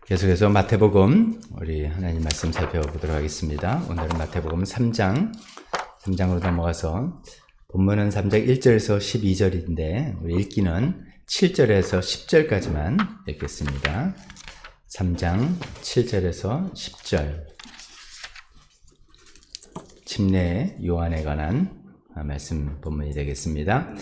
계속해서 마태복음 우리 하나님 말씀 살펴보도록 하겠습니다. 오늘은 마태복음 3장으로 넘어가서 본문은 3장 1절에서 12절인데 우리 읽기는 7절에서 10절까지만 읽겠습니다. 3장 7절에서 10절 침례 요한에 관한 말씀 본문이 되겠습니다.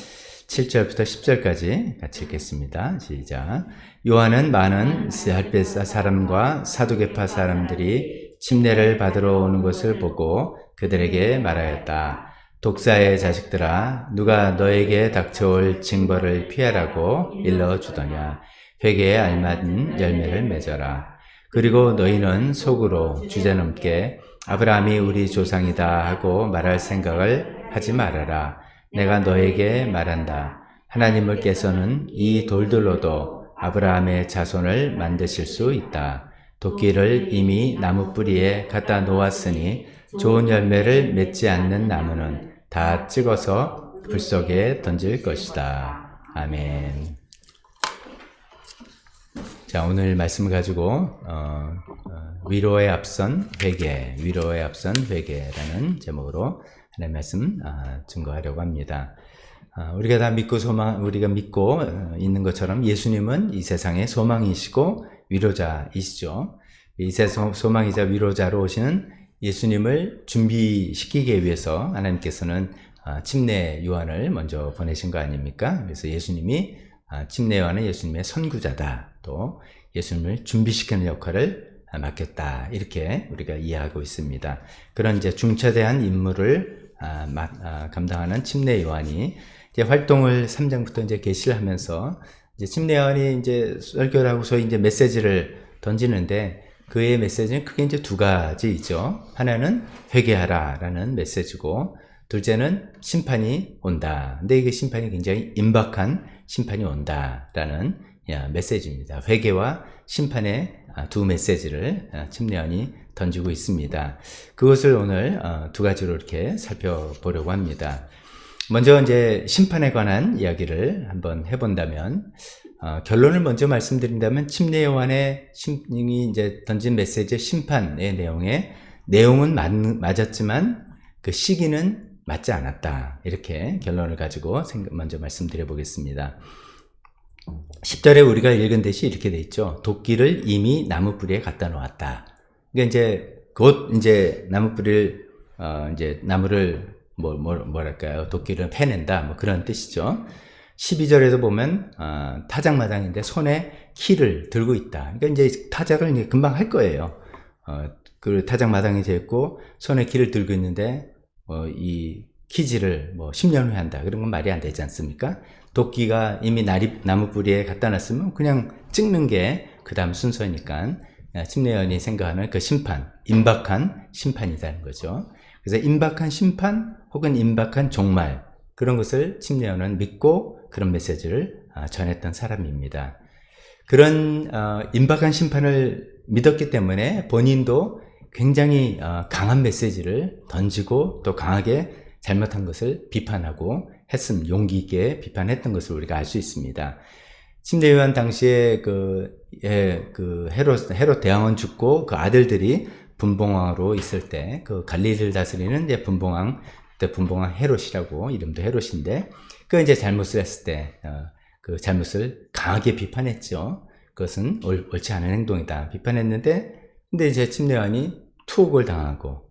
7절부터 10절까지 같이 읽겠습니다. 시작. 요한은 많은 스알베사 사람과 사두개파 사람들이 침례를 받으러 오는 것을 보고 그들에게 말하였다. 독사의 자식들아, 누가 너에게 닥쳐올 징벌을 피하라고 일러주더냐. 회개에 알맞은 열매를 맺어라. 그리고 너희는 속으로 주제넘게 아브라함이 우리 조상이다 하고 말할 생각을 하지 말아라. 내가 너에게 말한다. 하나님께서는 이 돌들로도 아브라함의 자손을 만드실 수 있다. 도끼를 이미 나무 뿌리에 갖다 놓았으니 좋은 열매를 맺지 않는 나무는 다 찍어서 불 속에 던질 것이다. 아멘. 자, 오늘 말씀을 가지고 위로에 앞선 회개라는 제목으로 하나님의 말씀 증거하려고 합니다. 우리가 믿고 있는 것처럼 예수님은 이 세상의 소망이시고 위로자이시죠. 이 세상 소망이자 위로자로 오시는 예수님을 준비시키기 위해서 하나님께서는 침례 요한을 먼저 보내신 거 아닙니까? 그래서 예수님이 침례 요한은 예수님의 선구자다. 또 예수님을 준비시키는 역할을 맡겼다. 이렇게 우리가 이해하고 있습니다. 그런 이제 중차대한 임무를 감당하는 침례 요한이 이제 활동을 3장부터 이제 개시를 하면서 이제 침례 요한이 이제 설교를 하고 소위 이제 메시지를 던지는데 그의 메시지는 크게 이제 두 가지이죠. 하나는 회개하라라는 메시지고 둘째는 심판이 온다. 근데 이 심판이 굉장히 임박한 심판이 온다라는 메시지입니다. 회개와 심판의 두 메시지를 침례 요한이 던지고 있습니다. 그것을 오늘 두 가지로 이렇게 살펴보려고 합니다. 먼저 이제 심판에 관한 이야기를 한번 해본다면 결론을 먼저 말씀드린다면 침례 요한의 이제 던진 메시지의 심판의 내용은 맞았지만 그 시기는 맞지 않았다. 이렇게 결론을 가지고 먼저 말씀드려 보겠습니다. 10절에 우리가 읽은 대시 이렇게 돼 있죠. 도끼를 이미 나무 뿌리에 갖다 놓았다. 그러니까 이제 곧 이제 나무 뿌리를 이제 나무를 뭐랄까요? 도끼를 패낸다. 뭐 그런 뜻이죠. 12절에도 보면 타작마당인데 손에 키를 들고 있다. 그러니까 이제 타작을 이제 금방 할 거예요. 그 타작마당이 되어 있고 손에 키를 들고 있는데 이 키질을 10년 후에 한다. 그런 건 말이 안 되지 않습니까? 도끼가 이미 나무 뿌리에 갖다 놨으면 그냥 찍는 게 그 다음 순서니까 침례 요한이 생각하는 그 심판, 임박한 심판이라는 거죠. 그래서 임박한 심판 혹은 임박한 종말 그런 것을 침례 요한은 믿고 그런 메시지를 전했던 사람입니다. 그런 임박한 심판을 믿었기 때문에 본인도 굉장히 강한 메시지를 던지고 또 강하게 잘못한 것을 비판하고 용기 있게 비판했던 것을 우리가 알 수 있습니다. 침례 요한 당시에 헤롯 대왕은 죽고 그 아들들이 분봉왕으로 있을 때 그 갈릴리를 다스리는 이제 분봉왕 헤롯이라고 이름도 헤롯인데 그 이제 잘못을 했을 때 그 잘못을 강하게 비판했죠. 그것은 옳지 않은 행동이다 비판했는데 근데 이제 침례 요한이 투옥을 당하고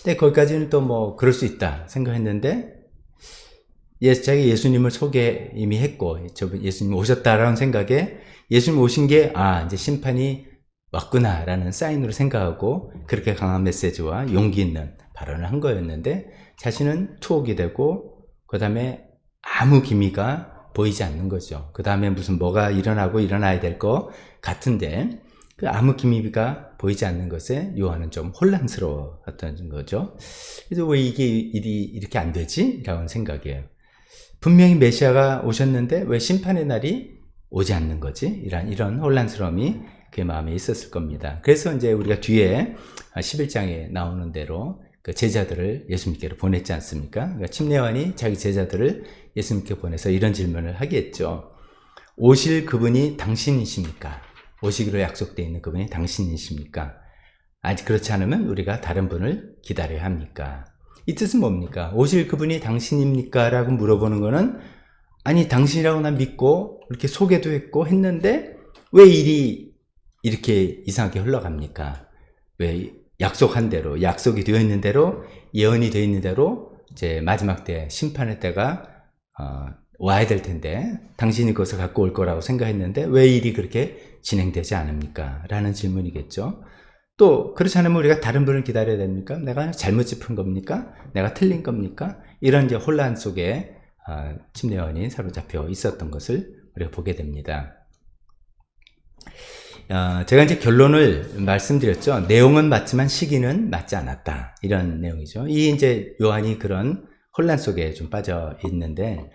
근데 거기까지는 또 그럴 수 있다 생각했는데 자기 예수님을 소개 이미 했고 예수님 오셨다라는 생각에 예수님 오신 게 이제 심판이 왔구나라는 사인으로 생각하고 그렇게 강한 메시지와 용기 있는 발언을 한 거였는데 자신은 투옥이 되고 그 다음에 아무 기미가 보이지 않는 거죠. 그 다음에 무슨 뭐가 일어나야 될 것 같은데 그 아무 기미가 보이지 않는 것에 요한은 좀 혼란스러웠던 거죠. 그래서 왜 이게 일이 이렇게 안 되지? 라는 생각이에요. 분명히 메시아가 오셨는데 왜 심판의 날이 오지 않는 거지? 이런 혼란스러움이 그의 마음에 있었을 겁니다. 그래서 이제 우리가 뒤에 11장에 나오는 대로 그 제자들을 예수님께로 보냈지 않습니까? 그러니까 침례 요한이 자기 제자들을 예수님께 보내서 이런 질문을 하게 했죠. 오실 그분이 당신이십니까? 오시기로 약속되어 있는 그분이 당신이십니까? 아직 그렇지 않으면 우리가 다른 분을 기다려야 합니까? 이 뜻은 뭡니까? 오실 그분이 당신입니까? 라고 물어보는 거는, 아니 당신이라고 난 믿고 이렇게 소개도 했고 했는데 왜 일이 이렇게 이상하게 흘러갑니까? 왜 약속한 대로, 약속이 되어 있는 대로, 예언이 되어 있는 대로 이제 마지막 때 심판의 때가 와야 될 텐데 당신이 그것을 갖고 올 거라고 생각했는데 왜 일이 그렇게 진행되지 않습니까? 라는 질문이겠죠. 또 그렇지 않으면 우리가 다른 분을 기다려야 됩니까? 내가 잘못 짚은 겁니까? 내가 틀린 겁니까? 이런 이제 혼란 속에 침례요한이 사로잡혀 있었던 것을 우리가 보게 됩니다. 제가 이제 결론을 말씀드렸죠. 내용은 맞지만 시기는 맞지 않았다. 이런 내용이죠. 이 이제 요한이 그런 혼란 속에 좀 빠져 있는데,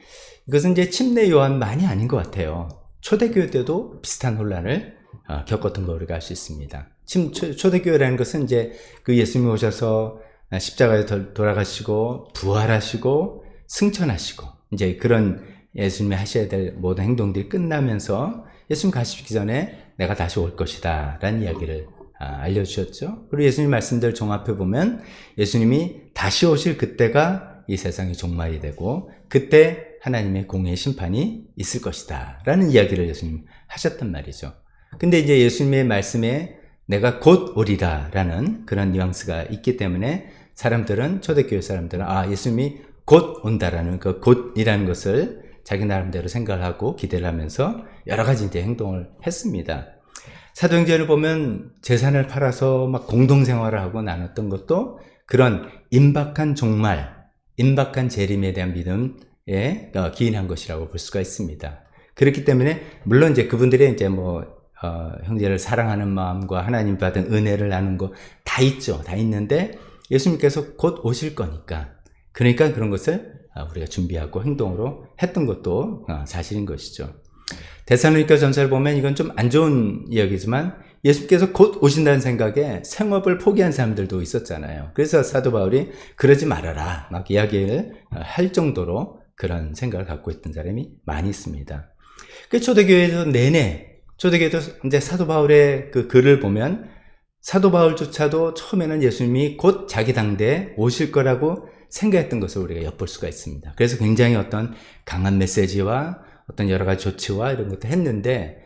이것은 이제 침례 요한만이 아닌 것 같아요. 초대교회 때도 비슷한 혼란을 겪었던 거 우리가 알 수 있습니다. 초대교회라는 것은 이제 그 예수님이 오셔서 십자가에 돌아가시고 부활하시고 승천하시고 이제 그런 예수님이 하셔야 될 모든 행동들이 끝나면서 예수님 가시기 전에 내가 다시 올 것이다 라는 이야기를 알려주셨죠. 그리고 예수님 말씀들 종합해 보면 예수님이 다시 오실 그때가 이 세상의 종말이 되고 그때 하나님의 공의의 심판이 있을 것이다 라는 이야기를 예수님 하셨단 말이죠. 근데 이제 예수님의 말씀에 내가 곧 오리라 라는 그런 뉘앙스가 있기 때문에 사람들은, 초대교회 사람들은 예수님이 곧 온다라는 그 곧이라는 것을 자기 나름대로 생각을 하고 기대를 하면서 여러 가지 이제 행동을 했습니다. 사도행전을 보면 재산을 팔아서 막 공동생활을 하고 나눴던 것도 그런 임박한 종말, 임박한 재림에 대한 믿음에 기인한 것이라고 볼 수가 있습니다. 그렇기 때문에 물론 이제 그분들의 이제 형제를 사랑하는 마음과 하나님 받은 은혜를 나눈 거 다 있죠. 다 있는데 예수님께서 곧 오실 거니까, 그러니까 그런 것을 우리가 준비하고 행동으로 했던 것도 사실인 것이죠. 데살로니가 전서를 보면 이건 좀 안 좋은 이야기지만 예수님께서 곧 오신다는 생각에 생업을 포기한 사람들도 있었잖아요. 그래서 사도 바울이 그러지 말아라 막 이야기를 할 정도로 그런 생각을 갖고 있던 사람이 많이 있습니다. 그 초대교회에서 초대교회도 이제 사도 바울의 그 글을 보면 사도 바울조차도 처음에는 예수님이 곧 자기 당대에 오실 거라고 생각했던 것을 우리가 엿볼 수가 있습니다. 그래서 굉장히 어떤 강한 메시지와 어떤 여러 가지 조치와 이런 것도 했는데,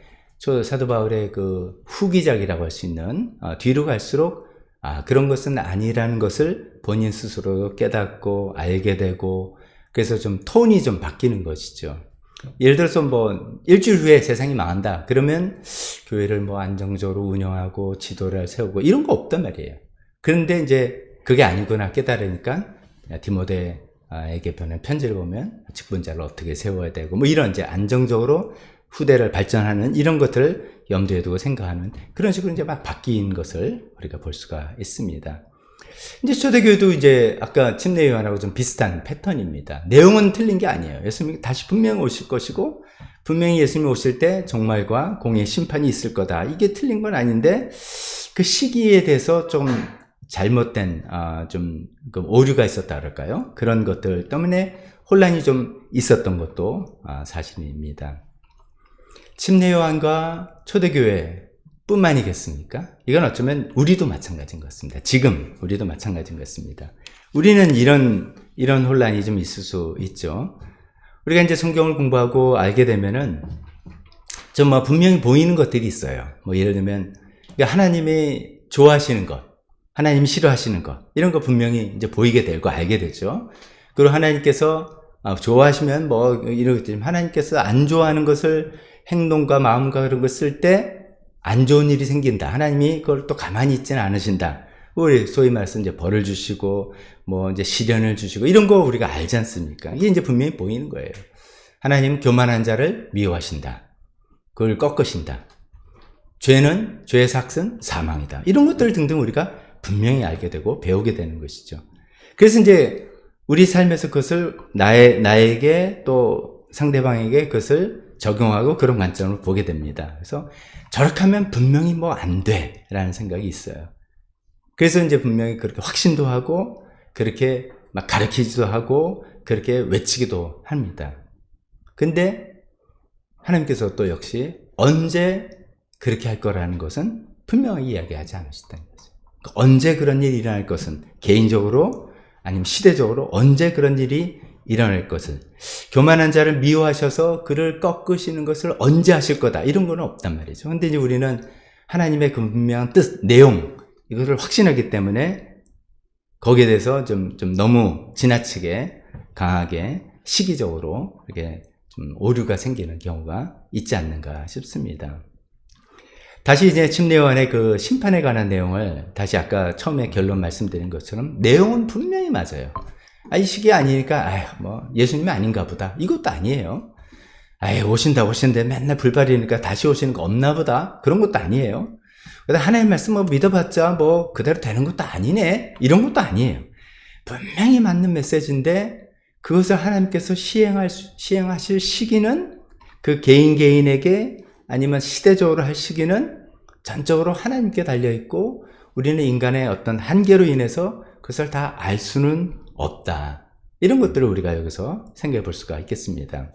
사도 바울의 그 후기작이라고 할 수 있는 뒤로 갈수록 그런 것은 아니라는 것을 본인 스스로 깨닫고 알게 되고, 그래서 좀 톤이 좀 바뀌는 것이죠. 예를 들어서 일주일 후에 세상이 망한다 그러면 교회를 안정적으로 운영하고 지도를 세우고 이런 거 없단 말이에요. 그런데 이제 그게 아니구나 깨달으니까 디모데에게 보낸 편지를 보면 직분자를 어떻게 세워야 되고 이런 이제 안정적으로 후대를 발전하는 이런 것들을 염두에 두고 생각하는 그런 식으로 이제 막 바뀐 것을 우리가 볼 수가 있습니다. 이제 초대교회도 이제 아까 침례 요한하고 좀 비슷한 패턴입니다. 내용은 틀린 게 아니에요. 예수님이 다시 분명히 오실 것이고 분명히 예수님이 오실 때 종말과 공의 심판이 있을 거다. 이게 틀린 건 아닌데 그 시기에 대해서 좀 잘못된 좀 오류가 있었다 그럴까요? 그런 것들 때문에 혼란이 좀 있었던 것도 사실입니다. 침례 요한과 초대교회 뿐만이겠습니까? 이건 어쩌면 우리도 마찬가지인 것 같습니다. 지금 우리도 마찬가지인 것 같습니다. 우리는 이런 혼란이 좀 있을 수 있죠. 우리가 이제 성경을 공부하고 알게 되면은 좀 분명히 보이는 것들이 있어요. 예를 들면 하나님이 좋아하시는 것, 하나님이 싫어하시는 것, 이런 거 분명히 이제 보이게 되고 알게 되죠. 그리고 하나님께서 좋아하시면 이러겠지만 하나님께서 안 좋아하는 것을 행동과 마음과 그런 걸 쓸 때 안 좋은 일이 생긴다. 하나님이 그걸 또 가만히 있지는 않으신다. 우리 소위 말해서 이제 벌을 주시고 이제 시련을 주시고 이런 거 우리가 알지 않습니까? 이게 이제 분명히 보이는 거예요. 하나님은 교만한 자를 미워하신다. 그걸 꺾으신다. 죄의 삭은 사망이다. 이런 것들 등등 우리가 분명히 알게 되고 배우게 되는 것이죠. 그래서 이제 우리 삶에서 그것을 나에게 또 상대방에게 그것을 적용하고 그런 관점으로 보게 됩니다. 그래서 저렇게 하면 분명히 안 돼 라는 생각이 있어요. 그래서 이제 분명히 그렇게 확신도 하고 그렇게 막 가르치기도 하고 그렇게 외치기도 합니다. 근데 하나님께서 또 역시 언제 그렇게 할 거라는 것은 분명히 이야기하지 않으셨다는 거죠. 언제 그런 일이 일어날 것은 개인적으로 아니면 시대적으로 언제 그런 일이 일어날 것을, 교만한 자를 미워하셔서 그를 꺾으시는 것을 언제 하실 거다, 이런 건 없단 말이죠. 근데 이제 우리는 하나님의 그 분명한 뜻, 내용, 이거를 확신하기 때문에 거기에 대해서 좀 너무 지나치게 강하게 시기적으로 이렇게 좀 오류가 생기는 경우가 있지 않는가 싶습니다. 다시 이제 침례요한의 그 심판에 관한 내용을 다시 아까 처음에 결론 말씀드린 것처럼 내용은 분명히 맞아요. 이 시기 아니니까 뭐 예수님이 아닌가 보다, 이것도 아니에요. 오신다 맨날 불발이니까 다시 오시는 거 없나 보다, 그런 것도 아니에요. 하나님 말씀 뭐 믿어봤자 뭐 그대로 되는 것도 아니네, 이런 것도 아니에요. 분명히 맞는 메시지인데 그것을 하나님께서 시행하실 시기는 그 개인에게 아니면 시대적으로 할 시기는 전적으로 하나님께 달려있고, 우리는 인간의 어떤 한계로 인해서 그것을 다 알 수는 없다, 이런 것들을 우리가 여기서 생각해 볼 수가 있겠습니다.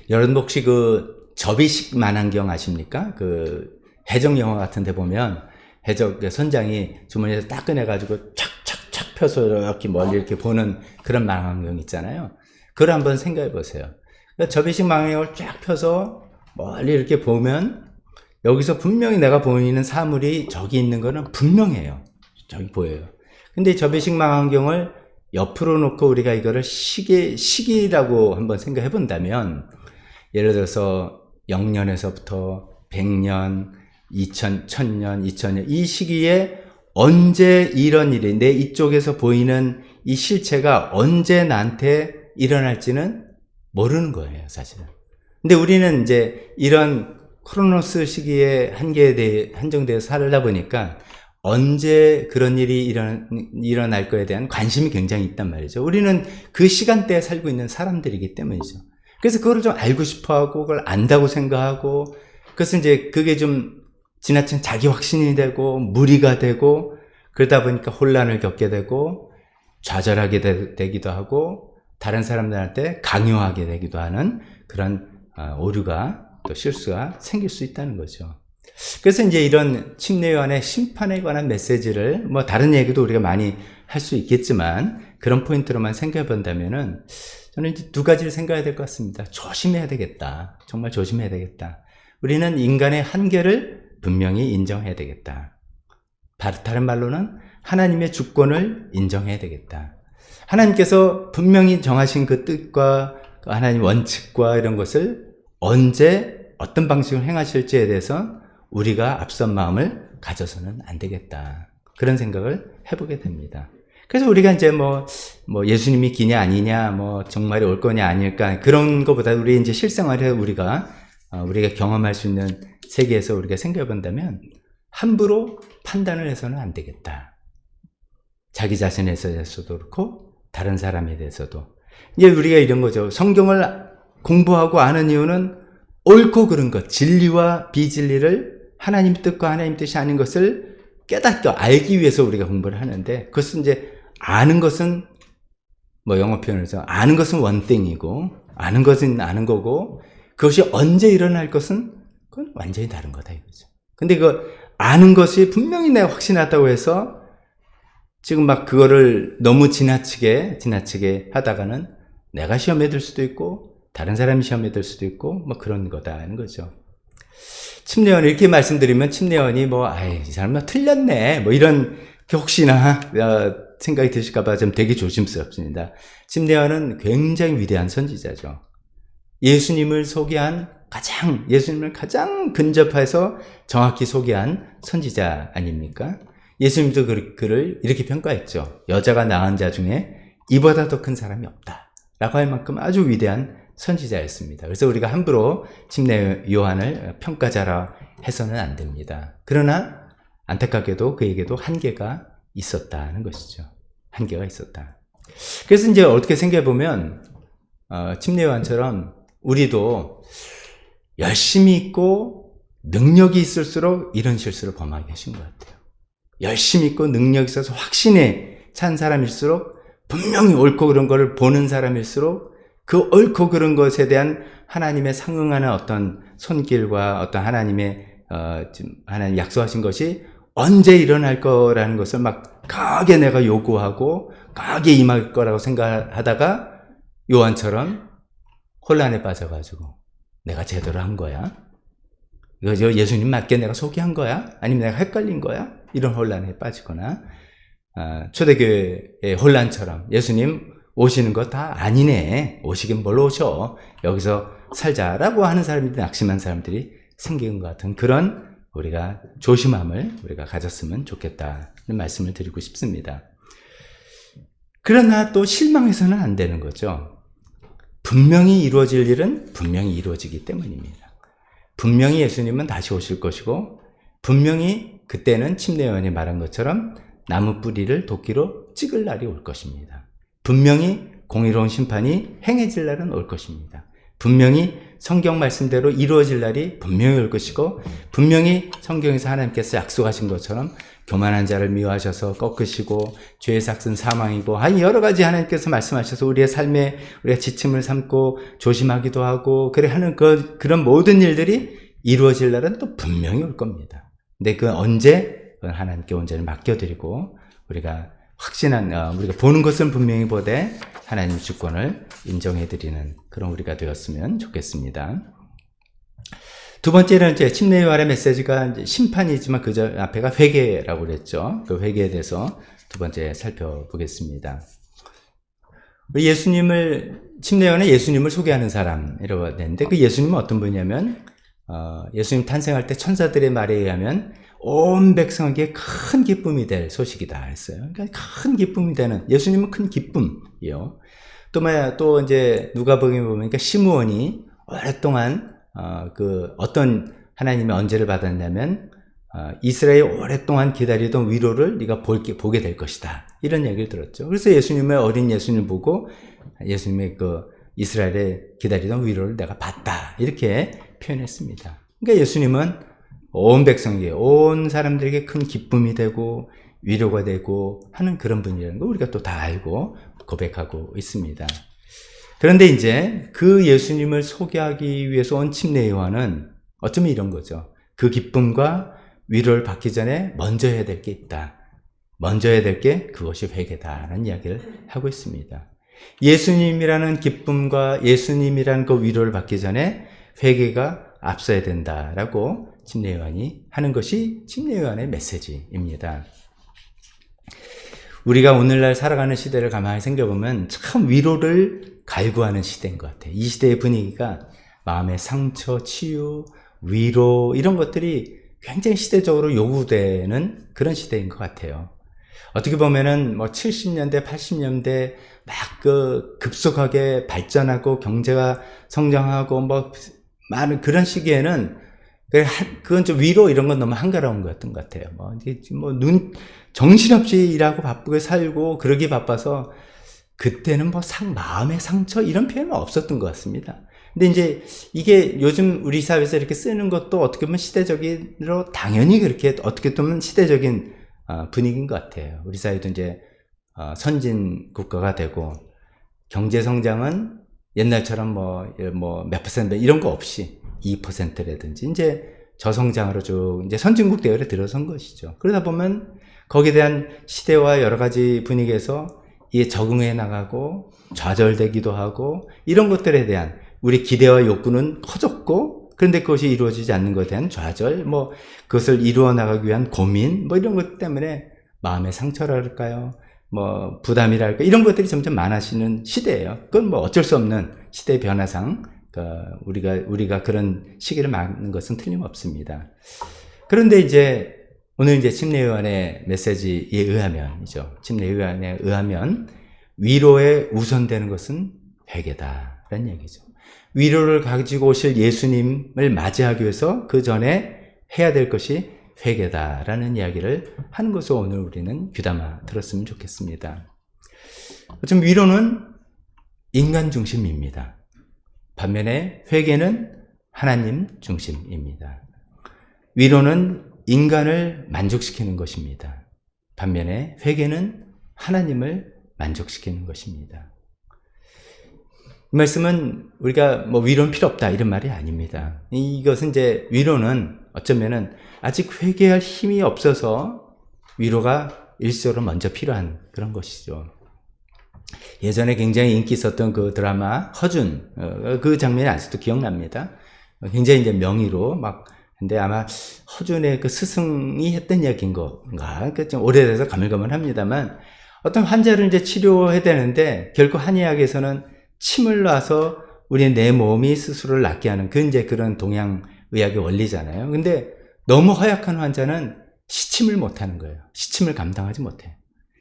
여러분 혹시 그 접이식 만안경 아십니까? 그 해적 영화 같은 데 보면 해적 선장이 주머니에서 딱 꺼내가지고 착착착 펴서 이렇게 멀리 이렇게 보는 그런 망원경 있잖아요. 그걸 한번 생각해 보세요. 접이식 망원경을 쫙 펴서 멀리 이렇게 보면 여기서 분명히 내가 보이는 사물이 저기 있는 거는 분명해요. 저기 보여요. 근데 접이식 망원경을 옆으로 놓고 우리가 이거를 시기라고 한번 생각해 본다면, 예를 들어서 0년에서부터 100년, 1000년, 2000년, 이 시기에 언제 이런 일이, 내 이쪽에서 보이는 이 실체가 언제 나한테 일어날지는 모르는 거예요, 사실은. 근데 우리는 이제 이런 크로노스 시기에 한계에 대해 한정되어 살다 보니까 언제 그런 일이 일어날 거에 대한 관심이 굉장히 있단 말이죠. 우리는 그 시간대에 살고 있는 사람들이기 때문이죠. 그래서 그걸 좀 알고 싶어 하고, 그걸 안다고 생각하고, 그래서 이제 그게 좀 지나친 자기 확신이 되고, 무리가 되고, 그러다 보니까 혼란을 겪게 되고, 좌절하게 되기도 하고, 다른 사람들한테 강요하게 되기도 하는 그런 오류가, 또 실수가 생길 수 있다는 거죠. 그래서 이제 이런 침례요한의 심판에 관한 메시지를, 뭐 다른 얘기도 우리가 많이 할 수 있겠지만 그런 포인트로만 생각해 본다면은, 저는 이제 두 가지를 생각해야 될 것 같습니다. 조심해야 되겠다. 정말 조심해야 되겠다. 우리는 인간의 한계를 분명히 인정해야 되겠다. 다른 말로는 하나님의 주권을 인정해야 되겠다. 하나님께서 분명히 정하신 그 뜻과 하나님 원칙과 이런 것을 언제 어떤 방식으로 행하실지에 대해서 우리가 앞선 마음을 가져서는 안 되겠다, 그런 생각을 해보게 됩니다. 그래서 우리가 이제 뭐 예수님이 기냐 아니냐, 뭐 정말이 올 거냐 아닐까, 그런 것보다 우리 이제 실생활에 우리가 경험할 수 있는 세계에서 우리가 생각해 본다면, 함부로 판단을 해서는 안 되겠다. 자기 자신에 대해서도 그렇고 다른 사람에 대해서도. 이제 우리가 이런 거죠. 성경을 공부하고 아는 이유는 옳고 그른 것, 진리와 비진리를, 하나님 뜻과 하나님 뜻이 아닌 것을 깨닫고 알기 위해서 우리가 공부를 하는데, 그것은 이제 아는 것은 뭐 영어 표현에서 아는 것은 one thing이고, 아는 것은 아는 거고, 그것이 언제 일어날 것은 그건 완전히 다른 거다 이거죠. 근데 그 아는 것이 분명히 내가 확신하다고 해서 지금 막 그거를 너무 지나치게 하다가는 내가 시험에 들 수도 있고 다른 사람이 시험에 들 수도 있고 뭐 그런 거다는 거죠. 침례요한 이렇게 말씀드리면 침례요한이 이 사람은 틀렸네 뭐 이런 혹시나 생각이 드실까봐 좀 되게 조심스럽습니다. 침례요한은 굉장히 위대한 선지자죠. 예수님을 가장 근접해서 정확히 소개한 선지자 아닙니까? 예수님도 그를 이렇게 평가했죠. 여자가 낳은 자 중에 이보다 더 큰 사람이 없다 라고 할 만큼 아주 위대한 선지자였습니다. 그래서 우리가 함부로 침례요한을 평가자라 해서는 안 됩니다. 그러나 안타깝게도 그에게도 한계가 있었다는 것이죠. 한계가 있었다. 그래서 이제 어떻게 생각해 보면 침례요한처럼 우리도 열심히 있고 능력이 있을수록 이런 실수를 범하게 하신 것 같아요. 열심히 있고 능력이 있어서 확신에 찬 사람일수록, 분명히 옳고 그런 것을 보는 사람일수록 그 옳고 그런 것에 대한 하나님의 상응하는 어떤 손길과 어떤 하나님 약속하신 것이 언제 일어날 거라는 것을 막 강하게 내가 요구하고 강하게 임할 거라고 생각하다가 요한처럼 혼란에 빠져가지고 내가 제대로 한 거야? 이거 예수님 맞게 내가 소개한 거야? 아니면 내가 헷갈린 거야? 이런 혼란에 빠지거나 초대교회의 혼란처럼 예수님 오시는 거 다 아니네. 오시긴 뭘로 오셔. 여기서 살자라고 하는 사람들이 낙심한 사람들이 생긴 것 같은 그런 우리가 조심함을 우리가 가졌으면 좋겠다는 말씀을 드리고 싶습니다. 그러나 또 실망해서는 안 되는 거죠. 분명히 이루어질 일은 분명히 이루어지기 때문입니다. 분명히 예수님은 다시 오실 것이고 분명히 그때는 침례요한이 말한 것처럼 나무 뿌리를 도끼로 찍을 날이 올 것입니다. 분명히 공의로운 심판이 행해질 날은 올 것입니다. 분명히 성경 말씀대로 이루어질 날이 분명히 올 것이고 분명히 성경에서 하나님께서 약속하신 것처럼 교만한 자를 미워하셔서 꺾으시고 죄의 삭은 사망이고 여러 가지 하나님께서 말씀하셔서 우리의 삶에 우리가 지침을 삼고 조심하기도 하고 그래 하는 그런 모든 일들이 이루어질 날은 또 분명히 올 겁니다. 근데 그 언제 하나님께 온전히 맡겨드리고 우리가 우리가 보는 것은 분명히 보되 하나님 주권을 인정해드리는 그런 우리가 되었으면 좋겠습니다. 두 번째는 이제 침례요한의 메시지가 이제 심판이지만 그 앞에가 회개라고 그랬죠. 그 회개에 대해서 두 번째 살펴보겠습니다. 침례요한은 예수님을 소개하는 사람이라고 되는데 그 예수님은 어떤 분이냐면 예수님 탄생할 때 천사들의 말에 의하면 온 백성에게 큰 기쁨이 될 소식이다 했어요. 그러니까 큰 기쁨이 되는 예수님은 큰 기쁨이요. 또 이제 누가복음에 보면 그러니까 시므온이 오랫동안 어떤 하나님의 언제를 받았냐면 이스라엘이 오랫동안 기다리던 위로를 네가 보게 될 것이다. 이런 얘기를 들었죠. 그래서 예수님의 어린 예수님을 보고 예수님의 이스라엘에 기다리던 위로를 내가 봤다. 이렇게 표현했습니다. 그러니까 예수님은 온 백성에게, 온 사람들에게 큰 기쁨이 되고 위로가 되고 하는 그런 분이라는 거 우리가 또 다 알고 고백하고 있습니다. 그런데 이제 그 예수님을 소개하기 위해서 온 침례요한은 어쩌면 이런 거죠. 그 기쁨과 위로를 받기 전에 먼저 해야 될 게 있다. 먼저 해야 될 게 그것이 회개다라는 이야기를 하고 있습니다. 예수님이라는 기쁨과 예수님이라는 그 위로를 받기 전에 회개가 앞서야 된다라고 침례요한이 하는 것이 침례요한의 메시지입니다. 우리가 오늘날 살아가는 시대를 가만히 생각해보면 참 위로를 갈구하는 시대인 것 같아요. 이 시대의 분위기가 마음의 상처, 치유, 위로 이런 것들이 굉장히 시대적으로 요구되는 그런 시대인 것 같아요. 어떻게 보면은 70년대, 80년대 막 급속하게 발전하고 경제가 성장하고 많은 그런 시기에는 그건 좀 위로 이런 건 너무 한가로운 것 같아요. 정신없이 일하고 바쁘게 살고 그러기 바빠서 그때는 마음의 상처 이런 표현은 없었던 것 같습니다. 근데 이제 이게 요즘 우리 사회에서 이렇게 쓰는 것도 어떻게 보면 시대적으로 당연히 그렇게 어떻게 보면 시대적인 분위기인 것 같아요. 우리 사회도 이제 선진 국가가 되고 경제 성장은 옛날처럼 몇 퍼센트 이런 거 없이 2%라든지 이제 저성장으로 쭉 이제 선진국 대열에 들어선 것이죠. 그러다 보면 거기에 대한 시대와 여러 가지 분위기에서 이에 적응해 나가고 좌절되기도 하고 이런 것들에 대한 우리 기대와 욕구는 커졌고 그런데 그것이 이루어지지 않는 것에 대한 좌절, 그것을 이루어 나가기 위한 고민, 이런 것 때문에 마음의 상처랄까요? 부담이랄까? 이런 것들이 점점 많아지는 시대예요. 그건 어쩔 수 없는 시대의 변화상, 우리가 그런 시기를 맞는 것은 틀림없습니다. 그런데 이제, 오늘 이제 침례요한의 메시지에 의하면이죠. 침례요한에 의하면 위로에 우선되는 것은 회개다라는 얘기죠. 위로를 가지고 오실 예수님을 맞이하기 위해서 그 전에 해야 될 것이 회개다라는 이야기를 하는 것을 오늘 우리는 귀담아 들었으면 좋겠습니다. 좀 위로는 인간 중심입니다. 반면에 회개는 하나님 중심입니다. 위로는 인간을 만족시키는 것입니다. 반면에 회개는 하나님을 만족시키는 것입니다. 이 말씀은 우리가 뭐 위로는 필요 없다 이런 말이 아닙니다. 이것은 이제 위로는 어쩌면은 아직 회개할 힘이 없어서 위로가 일시적으로 먼저 필요한 그런 것이죠. 예전에 굉장히 인기 있었던 그 드라마 허준, 그 장면이 아직도 기억납니다. 굉장히 이제 명의로 막, 근데 아마 허준의 그 스승이 했던 이야기인 건가? 그 좀 오래돼서 가물가물합니다만 어떤 환자를 이제 치료해야 되는데 결국 한의학에서는 침을 놔서 우리 내 몸이 스스로를 낫게 하는 그 이제 그런 동양 의학의 원리잖아요. 근데 너무 허약한 환자는 시침을 못 하는 거예요. 시침을 감당하지 못해요.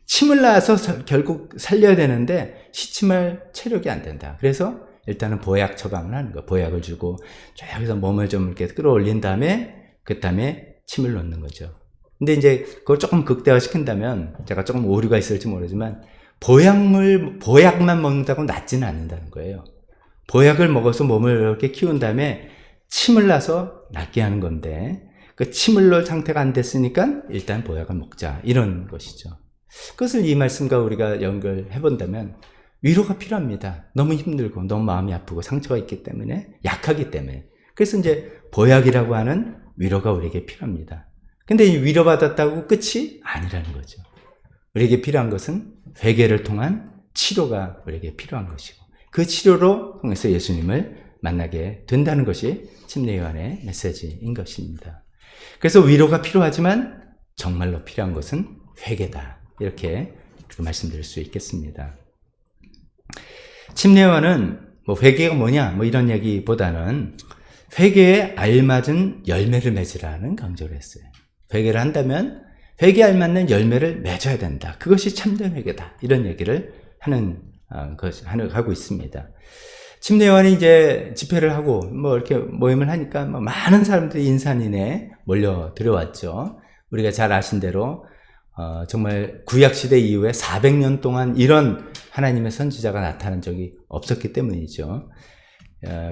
침을 놔서 결국 살려야 되는데 시침할 체력이 안 된다. 그래서 일단은 보약 처방을 하는 거예요. 보약을 주고 쫙 해서 몸을 좀 이렇게 끌어올린 다음에 그 다음에 침을 놓는 거죠. 근데 이제 그걸 조금 극대화 시킨다면 제가 조금 오류가 있을지 모르지만 보약만 먹는다고 낫지는 않는다는 거예요. 보약을 먹어서 몸을 이렇게 키운 다음에 침을 놔서 낫게 하는 건데 그 침을 놓을 상태가 안 됐으니까 일단 보약을 먹자 이런 것이죠. 그것을 이 말씀과 우리가 연결해 본다면 위로가 필요합니다. 너무 힘들고 너무 마음이 아프고 상처가 있기 때문에 약하기 때문에 그래서 이제 보약이라고 하는 위로가 우리에게 필요합니다. 근데 이 위로받았다고 끝이 아니라는 거죠. 우리에게 필요한 것은 회개를 통한 치료가 우리에게 필요한 것이고 그 치료로 통해서 예수님을 만나게 된다는 것이 침례요한의 메시지인 것입니다. 그래서 위로가 필요하지만 정말로 필요한 것은 회개다. 이렇게 말씀드릴 수 있겠습니다. 침례요한은 뭐 회개가 뭐냐 뭐 이런 얘기보다는 회개에 알맞은 열매를 맺으라는 강조를 했어요. 회개를 한다면 회개에 알맞는 열매를 맺어야 된다. 그것이 참된 회개다. 이런 얘기를 하고 있습니다. 침례요한이 이제 집회를 하고 뭐 이렇게 모임을 하니까 뭐 많은 사람들이 인산인해 몰려 들어왔죠. 우리가 잘 아신 대로 정말 구약시대 이후에 400년 동안 이런 하나님의 선지자가 나타난 적이 없었기 때문이죠.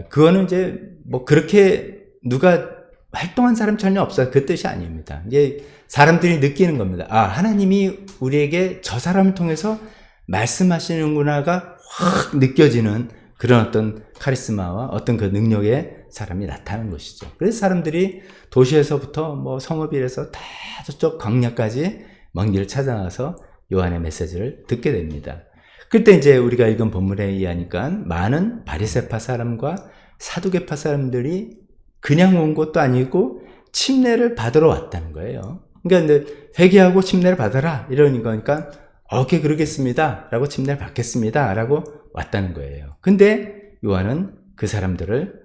그거는 이제 뭐 그렇게 누가 활동한 사람 전혀 없어요. 그 뜻이 아닙니다. 이제 사람들이 느끼는 겁니다. 아, 하나님이 우리에게 저 사람을 통해서 말씀하시는구나가 확 느껴지는 그런 어떤 카리스마와 어떤 그 능력의 사람이 나타나는 것이죠. 그래서 사람들이 도시에서부터 뭐 성읍이라서 다 저쪽 광야까지 먼 길을 찾아나서 요한의 메시지를 듣게 됩니다. 그때 이제 우리가 읽은 본문에 의하니까 많은 바리새파 사람과 사두개파 사람들이 그냥 온 것도 아니고 침례를 받으러 왔다는 거예요. 그러니까 회개하고 침례를 받아라 이러는 거니까 오케이 그러겠습니다 라고 침례를 받겠습니다 라고 왔다는 거예요. 근데 요한은 그 사람들을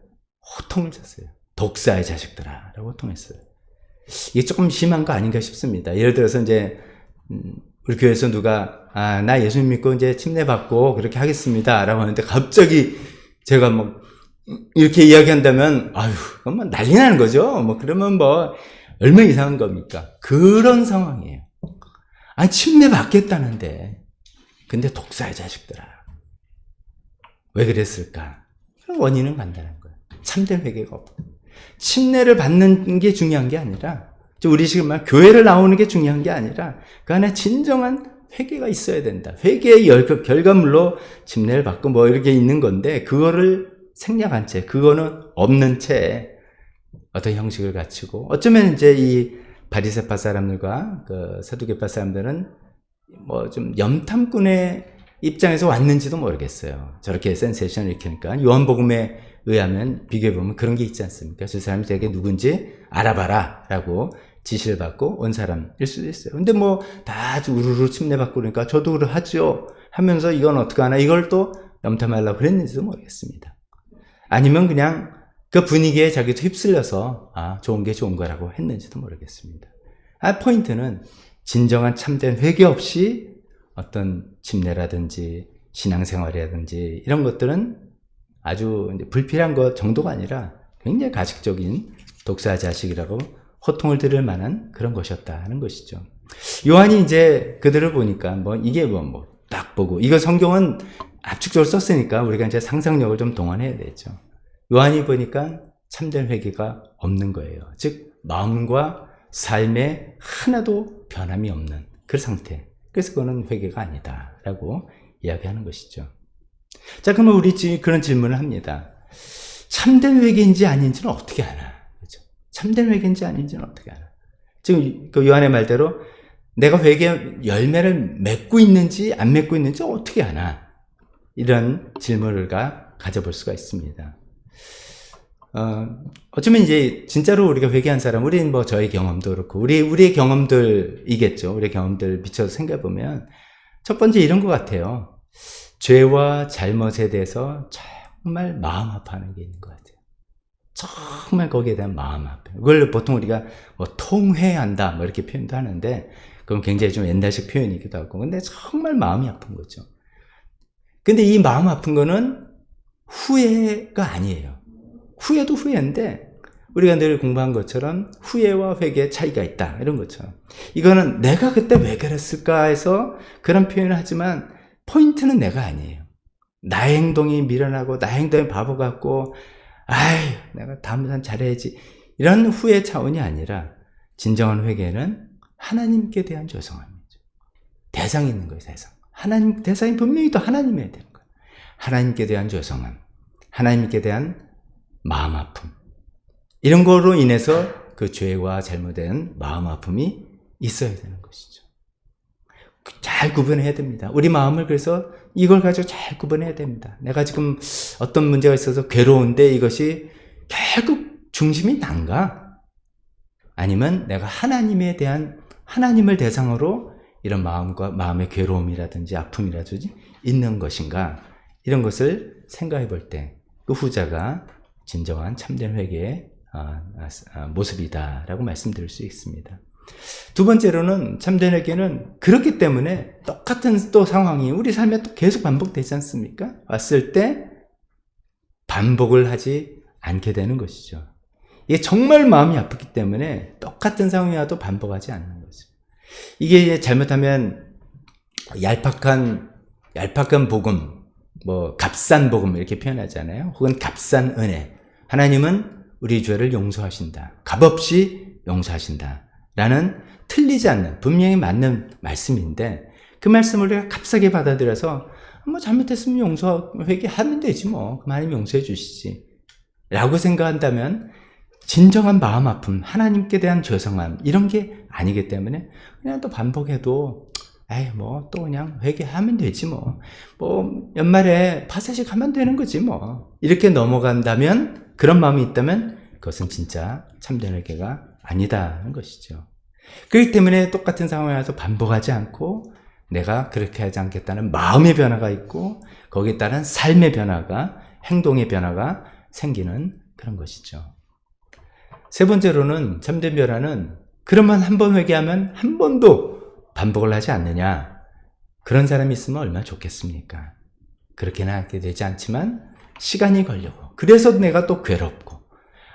호통을 쳤어요. 독사의 자식들아 라고 호통했어요. 이게 조금 심한 거 아닌가 싶습니다. 예를 들어서 이제 우리 교회에서 누가 나 예수님 믿고 이제 침례 받고 그렇게 하겠습니다 라고 하는데 갑자기 제가 뭐 이렇게 이야기한다면 아유 그건 뭐 난리 나는 거죠. 뭐 그러면 뭐 얼마나 이상한 겁니까? 그런 상황이에요. 아니 침례 받겠다는데 근데 독사의 자식들아 왜 그랬을까? 원인은 간단한 거예요. 참된 회개가 없고 침례를 받는 게 중요한 게 아니라 우리 지금 말 교회를 나오는 게 중요한 게 아니라 그 안에 진정한 회개가 있어야 된다. 회개의 결과물로 침례를 받고 뭐 이렇게 있는 건데 그거를 생략한 채 그거는 없는 채 어떤 형식을 갖추고 어쩌면 이제 이 바리새파 사람들과 그 사두개파 사람들은 뭐 좀 염탐꾼의 입장에서 왔는지도 모르겠어요. 저렇게 센세이션을 일으키니까 요한복음에 의하면 비교해보면 그런 게 있지 않습니까? 저 사람이 되게 누군지 알아봐라 라고 지시를 받고 온 사람일 수도 있어요. 근데 뭐 다 우르르 침례받고 그러니까 저도 하죠 하면서 이건 어떡하나 이걸 또 염탐하려고 그랬는지도 모르겠습니다. 아니면 그냥 그 분위기에 자기도 휩쓸려서 좋은 게 좋은 거라고 했는지도 모르겠습니다. 포인트는 진정한 참된 회개 없이 어떤 침례라든지 신앙생활이라든지 이런 것들은 아주 불필요한 것 정도가 아니라 굉장히 가식적인 독사 자식이라고 호통을 들을 만한 그런 것이었다 하는 것이죠. 요한이 이제 그들을 보니까 이게 딱 보고 이거 성경은 압축적으로 썼으니까 우리가 이제 상상력을 좀 동원해야 되죠. 요한이 보니까 참된 회개가 없는 거예요. 즉 마음과 삶에 하나도 변함이 없는 그 상태. 그래서 그거는 회개가 아니다 라고 이야기하는 것이죠. 자, 그러면 우리 그런 질문을 합니다. 참된 회개인지 아닌지는 어떻게 아나? 그렇죠? 참된 회개인지 아닌지는 어떻게 아나? 지금 그 요한의 말대로 내가 회개 열매를 맺고 있는지 안 맺고 있는지 어떻게 아나? 이런 질문을 가져볼 수가 있습니다. 어쩌면 이제 진짜로 우리가 회개한 사람, 우리는 뭐 저의 경험도 그렇고 우리의 경험들이겠죠. 우리의 경험들 비춰서 생각해 보면 첫 번째 이런 것 같아요. 죄와 잘못에 대해서 정말 마음 아파하는 게 있는 것 같아요. 정말 거기에 대한 마음 아파. 그걸 보통 우리가 뭐 통회한다 뭐 이렇게 표현도 하는데 그건 굉장히 좀 옛날식 표현이기도 하고, 근데 정말 마음이 아픈 거죠. 근데 이 마음 아픈 거는 후회가 아니에요. 후회도 후회인데 우리가 늘 공부한 것처럼 후회와 회개의 차이가 있다 이런 것처럼 이거는 내가 그때 왜 그랬을까 해서 그런 표현을 하지만 포인트는 내가 아니에요. 나의 행동이 미련하고 나의 행동이 바보 같고 내가 다음부터는 잘해야지 이런 후회 차원이 아니라 진정한 회개는 하나님께 대한 죄송함이죠. 대상이 있는 거예요. 대상이 분명히 또 하나님이어야 되는 거예요. 하나님께 대한 죄송함, 하나님께 대한 마음 아픔, 이런 거로 인해서 그 죄와 잘못된 마음 아픔이 있어야 되는 것이죠. 잘 구분해야 됩니다. 우리 마음을 그래서 이걸 가지고 잘 구분해야 됩니다. 내가 지금 어떤 문제가 있어서 괴로운데 이것이 결국 중심이 난가? 아니면 내가 하나님을 대상으로 이런 마음의 괴로움이라든지 아픔이라든지 있는 것인가? 이런 것을 생각해 볼 때 그 후자가 진정한 참된 회개의 모습이다라고 말씀드릴 수 있습니다. 두 번째로는 참된 회개는 그렇기 때문에 똑같은 또 상황이 우리 삶에 또 계속 반복되지 않습니까? 왔을 때 반복을 하지 않게 되는 것이죠. 이게 정말 마음이 아프기 때문에 똑같은 상황이 와도 반복하지 않는 거죠. 이게 잘못하면 얄팍한 복음, 뭐 값싼 복음 이렇게 표현하잖아요. 혹은 값싼 은혜. 하나님은 우리 죄를 용서하신다. 값없이 용서하신다. 라는 틀리지 않는 분명히 맞는 말씀인데 그 말씀을 우리가 값싸게 받아들여서 뭐 잘못했으면 회개하면 되지 뭐. 하나님 용서해 주시지. 라고 생각한다면 진정한 마음 아픔, 하나님께 대한 죄송함 이런 게 아니기 때문에 그냥 또 반복해도 뭐 또 그냥 회개하면 되지 뭐 연말에 파사식 하면 되는 거지 뭐 이렇게 넘어간다면, 그런 마음이 있다면 그것은 진짜 참된 회개가 아니다는 것이죠. 그렇기 때문에 똑같은 상황에 와서 반복하지 않고 내가 그렇게 하지 않겠다는 마음의 변화가 있고 거기에 따른 삶의 변화가, 행동의 변화가 생기는 그런 것이죠. 세 번째로는 참된 변화는 그러면 한 번 회개하면 한 번도 반복을 하지 않느냐, 그런 사람이 있으면 얼마나 좋겠습니까? 그렇게는 하게 되지 않지만 시간이 걸리고 그래서 내가 또 괴롭고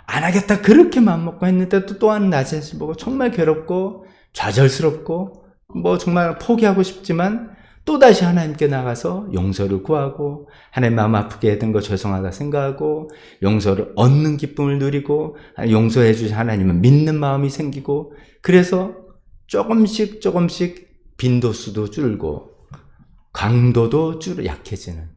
안 하겠다 그렇게 마음먹고 했는데 또한 나 자신 보고 정말 괴롭고 좌절스럽고 뭐 정말 포기하고 싶지만 또다시 하나님께 나가서 용서를 구하고 하나님 마음 아프게 했던 거 죄송하다 생각하고 용서를 얻는 기쁨을 누리고 용서해 주신 하나님을 믿는 마음이 생기고 그래서 조금씩 빈도수도 줄고 강도도 약해지는,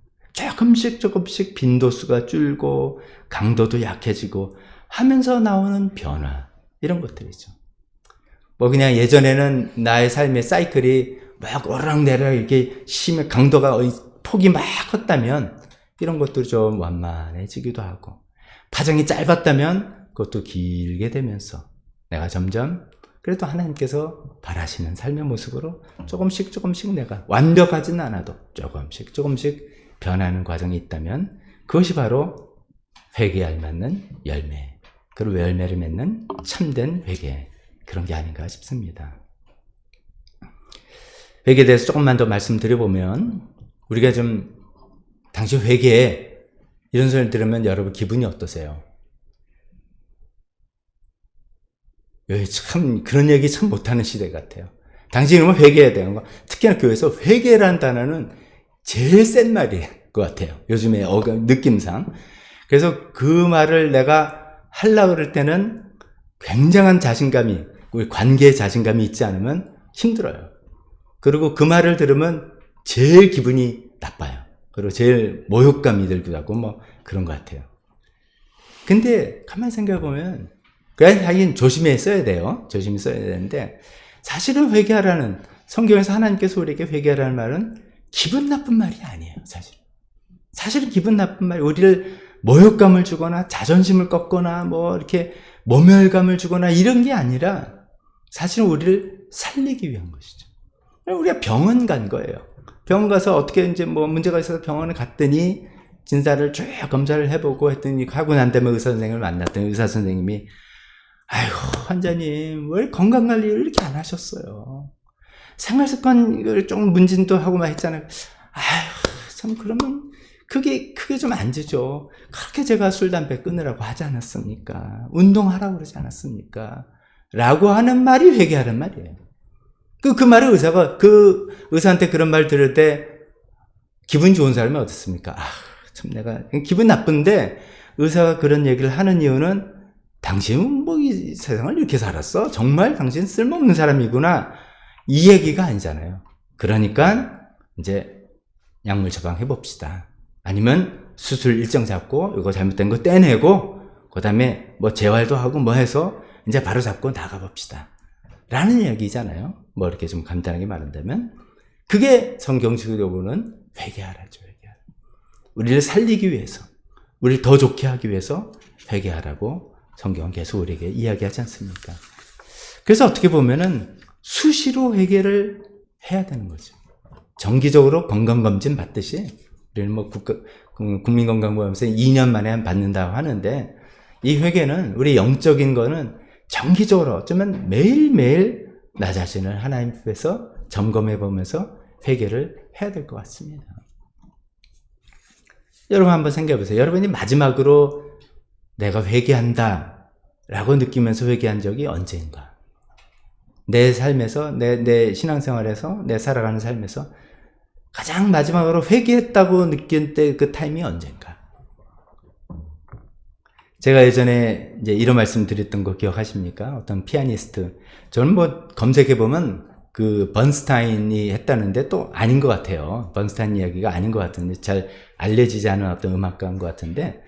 조금씩 빈도수가 줄고 강도도 약해지고 하면서 나오는 변화, 이런 것들이죠. 뭐 그냥 예전에는 나의 삶의 사이클이 막 오르락내리락 이렇게 심해 강도가 폭이 막 컸다면 이런 것들이 좀 완만해지기도 하고, 파장이 짧았다면 그것도 길게 되면서 내가 점점 그래도 하나님께서 바라시는 삶의 모습으로 조금씩 내가 완벽하지는 않아도 조금씩 변하는 과정이 있다면 그것이 바로 회개에 알맞는 열매, 그리고 열매를 맺는 참된 회개, 그런 게 아닌가 싶습니다. 회개에 대해서 조금만 더 말씀드려보면, 우리가 좀 당시 회개에 이런 소리를 들으면 여러분 기분이 어떠세요? 참 그런 얘기 참 못하는 시대 같아요. 당신은 회개해야 되는 거. 특히나 교회에서 회개라는 단어는 제일 센 말일 것 같아요. 요즘에 느낌상. 그래서 그 말을 내가 하려고 그럴 때는 굉장한 자신감이, 우리 관계에 자신감이 있지 않으면 힘들어요. 그리고 그 말을 들으면 제일 기분이 나빠요. 그리고 제일 모욕감이 들기도 하고 뭐 그런 것 같아요. 근데 가만히 생각해 보면 그래 하긴 조심히 써야 돼요. 조심히 써야 되는데 사실은 회개하라는 성경에서 하나님께서 우리에게 회개하라는 말은 기분 나쁜 말이 아니에요. 사실은 기분 나쁜 말이 우리를 모욕감을 주거나 자존심을 꺾거나 뭐 이렇게 모멸감을 주거나 이런 게 아니라 사실은 우리를 살리기 위한 것이죠. 우리가 병원 간 거예요. 병원 가서 어떻게 이제 뭐 문제가 있어서 병원에 갔더니 진사를 쭉 검사를 해보고 했더니 하고 난 다음에 의사 선생님을 만났더니 의사 선생님이 아이고 환자님 왜 건강관리를 이렇게 안 하셨어요? 생활습관 이걸 좀 문진도 하고 막 했잖아요. 아휴 참 그러면 그게 좀 안 되죠. 그렇게 제가 술 담배 끊으라고 하지 않았습니까? 운동하라고 그러지 않았습니까? 라고 하는 말이 회개하란 말이에요. 그 말을 의사가 그 의사한테 그런 말 들을 때 기분 좋은 사람이 어떻습니까? 참 내가 기분 나쁜데 의사가 그런 얘기를 하는 이유는 당신은 뭐 이 세상을 이렇게 살았어? 정말 당신 쓸모없는 사람이구나. 이 얘기가 아니잖아요. 그러니까 이제 약물 처방해 봅시다. 아니면 수술 일정 잡고 이거 잘못된 거 떼내고 그다음에 뭐 재활도 하고 뭐 해서 이제 바로 잡고 나가 봅시다. 라는 얘기잖아요. 뭐 이렇게 좀 간단하게 말한다면 그게 성경적으로는 회개하라죠. 회개하라. 우리를 살리기 위해서 우리를 더 좋게 하기 위해서 회개하라고 성경은 계속 우리에게 이야기하지 않습니까? 그래서 어떻게 보면은 수시로 회개를 해야 되는 거죠. 정기적으로 건강검진 받듯이 우리는 뭐 국민건강보험에서 2년 만에 받는다고 하는데 이 회개는 우리 영적인 거는 정기적으로 어쩌면 매일매일 나 자신을 하나님 앞에서 점검해 보면서 회개를 해야 될 것 같습니다. 여러분 한번 생각해 보세요. 여러분이 마지막으로 내가 회개한다 라고 느끼면서 회개한 적이 언제인가? 내 삶에서 내 신앙생활에서 내 살아가는 삶에서 가장 마지막으로 회개했다고 느낀 때 그 타임이 언젠가? 제가 예전에 이제 이런 말씀 드렸던 거 기억하십니까? 어떤 피아니스트. 저는 뭐 검색해보면 그 번스타인이 했다는데 또 아닌 것 같아요. 번스타인 이야기가 아닌 것 같은데 잘 알려지지 않은 어떤 음악가인 것 같은데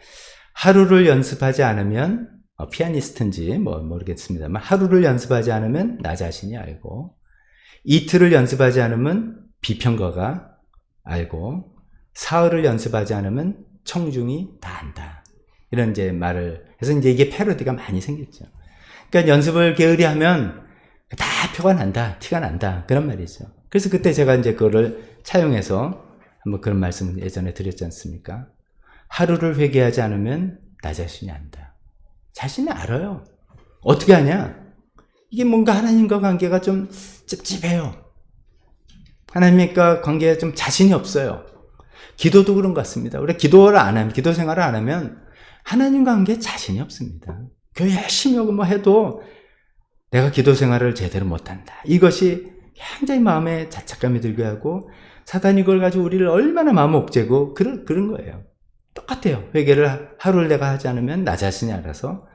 하루를 연습하지 않으면 피아니스트인지 뭐 모르겠습니다만 하루를 연습하지 않으면 나 자신이 알고 이틀을 연습하지 않으면 비평가가 알고 사흘을 연습하지 않으면 청중이 다 안다. 이런 이제 말을 해서 이제 이게 패러디가 많이 생겼죠. 그러니까 연습을 게으리 하면 다 표가 난다, 티가 난다. 그런 말이죠. 그래서 그때 제가 이제 그거를 차용해서 한번 그런 말씀을 예전에 드렸지 않습니까? 하루를 회개하지 않으면 나 자신이 안다. 자신이 알아요. 어떻게 하냐? 이게 뭔가 하나님과 관계가 좀 찝찝해요. 하나님과 관계에 좀 자신이 없어요. 기도도 그런 것 같습니다. 우리 기도를 안 하면, 기도 생활을 안 하면 하나님과 관계에 자신이 없습니다. 교회 열심히 오고 뭐 해도 내가 기도 생활을 제대로 못한다. 이것이 굉장히 마음에 자책감이 들게 하고 사단이 이걸 가지고 우리를 얼마나 마음 옥죄고 그런 거예요. 똑같아요. 회개를 하루를 내가 하지 않으면 나 자신이 알아서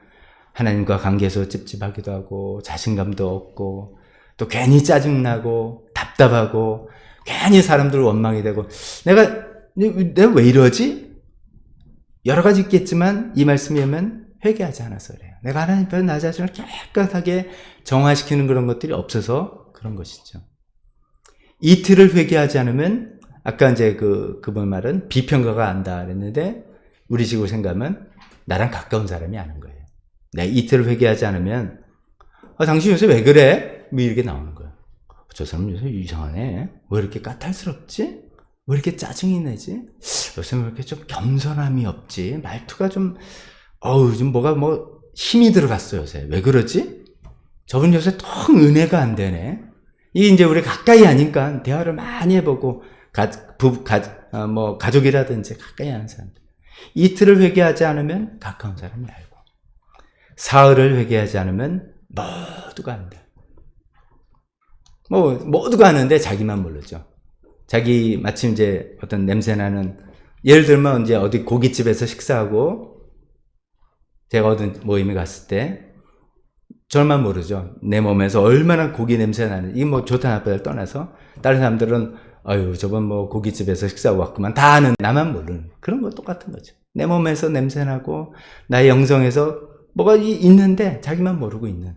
하나님과 관계에서 찝찝하기도 하고 자신감도 없고 또 괜히 짜증나고 답답하고 괜히 사람들 원망이 되고 내가 왜 이러지? 여러 가지 있겠지만 이 말씀이 오면 회개하지 않아서 그래요. 내가 하나님 앞에 나 자신을 깨끗하게 정화시키는 그런 것들이 없어서 그런 것이죠. 이틀을 회개하지 않으면 아까 이제 그분 말은 비평가가 안다 그랬는데 우리 식으로 생각하면 나랑 가까운 사람이 아는 거예요. 내가 이틀을 회개하지 않으면 당신 요새 왜 그래? 뭐 이렇게 나오는 거예요. 저 사람 요새 이상하네. 왜 이렇게 까탈스럽지? 왜 이렇게 짜증이 나지? 요새 왜 이렇게 좀 겸손함이 없지? 말투가 좀 좀 뭐가 힘이 들어갔어 요새. 왜 그러지? 저분 요새 통 은혜가 안 되네. 이 이제 우리 가까이 하니까 대화를 많이 해보고 가족이라든지 가까이 하는 사람들. 이틀을 회개하지 않으면 가까운 사람이 알고 사흘을 회개하지 않으면 모두가 안다. 모두가 아는데 자기만 모르죠. 자기 마침 이제 어떤 냄새나는 예를 들면 이제 어디 고깃집에서 식사하고 제가 어떤 모임에 갔을 때 저만 모르죠. 내 몸에서 얼마나 고기 냄새 나는 이게 뭐 좋다 나쁘다를 떠나서 다른 사람들은 아유, 저번 뭐 고깃집에서 식사하고 왔구만. 다 아는, 나만 모르는. 그런 거 똑같은 거죠. 내 몸에서 냄새나고, 나의 영성에서 뭐가 있는데, 자기만 모르고 있는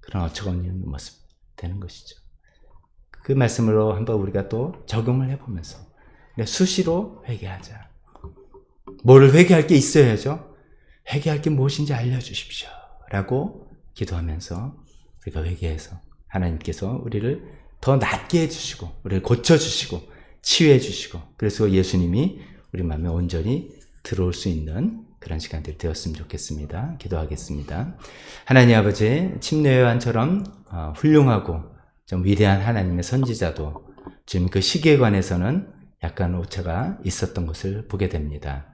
그런 어처구니없는 모습 되는 것이죠. 그 말씀으로 한번 우리가 또 적용을 해보면서, 수시로 회개하자. 뭐를 회개할 게 있어야죠. 회개할 게 무엇인지 알려주십시오. 라고 기도하면서 우리가 회개해서 하나님께서 우리를 더 낫게 해주시고 우리를 고쳐주시고 치유해주시고 그래서 예수님이 우리 마음에 온전히 들어올 수 있는 그런 시간들이 되었으면 좋겠습니다. 기도하겠습니다. 하나님 아버지, 침례요한처럼 훌륭하고 좀 위대한 하나님의 선지자도 지금 그 시기에 관해서는 약간 오차가 있었던 것을 보게 됩니다.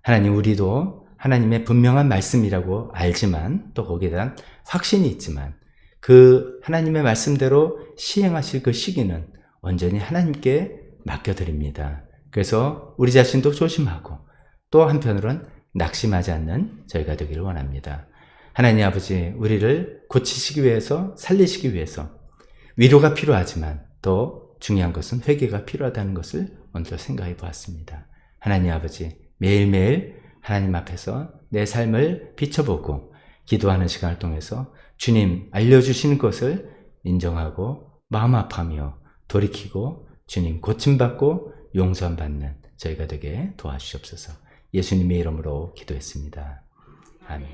하나님, 우리도 하나님의 분명한 말씀이라고 알지만 또 거기에 대한 확신이 있지만 그 하나님의 말씀대로 시행하실 그 시기는 온전히 하나님께 맡겨드립니다. 그래서 우리 자신도 조심하고 또 한편으로는 낙심하지 않는 저희가 되기를 원합니다. 하나님 아버지, 우리를 고치시기 위해서, 살리시기 위해서 위로가 필요하지만 또 중요한 것은 회개가 필요하다는 것을 먼저 생각해 보았습니다. 하나님 아버지, 매일매일 하나님 앞에서 내 삶을 비춰보고 기도하는 시간을 통해서 주님 알려주시는 것을 인정하고 마음 아파하며 돌이키고 주님 고침받고 용서함 받는 저희가 되게 도와주시옵소서. 예수님의 이름으로 기도했습니다. 아멘.